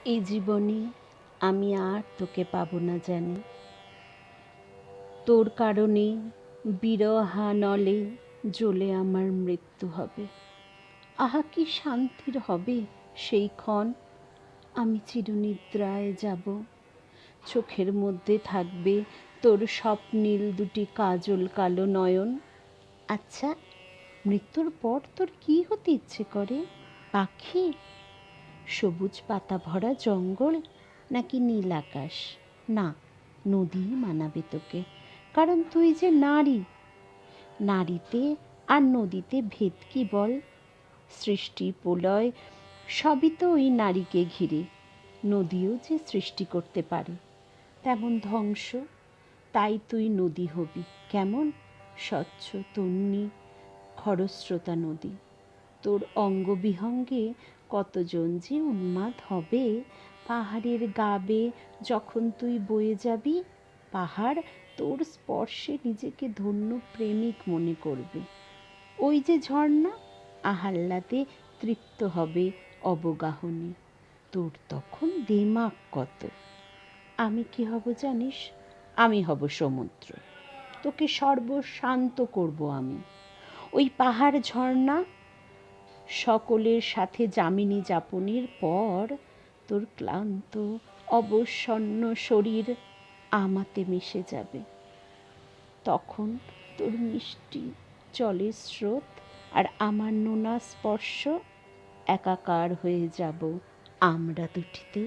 এই জীবনে আমি আর তোকে পাবো না জানি, তোর কারণে বিরহানলে জ্বলে আমার মৃত্যু হবে। আহা কি শান্তির হবে সেই ক্ষণ, আমি চিরনিদ্রায় যাব। চোখের মধ্যে থাকবে তোর স্বপ্নীল দুটি কাজল কালো নয়ন। আচ্ছা, মৃত্যুর পর তোর কি হতে ইচ্ছে করে? পাখি, সবুজ পাতা ভরা জঙ্গল, নাকি নীল আকাশ? না, নদী মানাবে তোকে, কারণ তুই যে নারী। নারীতে আর নদীতে ভেদ কি বল? সৃষ্টি প্রলয় সবই তো ওই নারীকে ঘিরে। নদীও যে সৃষ্টি করতে পারে, তেমন ধ্বংস। তাই তুই নদী হবি, কেমন? স্বচ্ছ তন্বী খরস্রোতা নদী। তোর অঙ্গবিহঙ্গে কতজন যে উন্মাদ হবে। পাহাড়ের গা বেয়ে যখন তুই বয়ে যাবি, পাহাড় তোর স্পর্শে নিজেকে ধন্য প্রেমিক মনে করবে। ওই যে ঝর্ণা, আহ্লাদে তৃপ্ত হবে অবগাহনে। তোর তখন দেমাক কত। আমি কি হব জানিস? আমি হব সমুদ্র। তোকে সর্বশান্ত করব আমি। ওই পাহাড় ঝর্ণা সকলের সাথে যামিনী যাপনের পর তোর ক্লান্ত অবসন্ন শরীর আমাতে মিশে যাবে। তখন তোর মিষ্টি জলের স্রোত আর আমার নোনা স্পর্শ একাকার হয়ে যাব আমরা দুটিতে।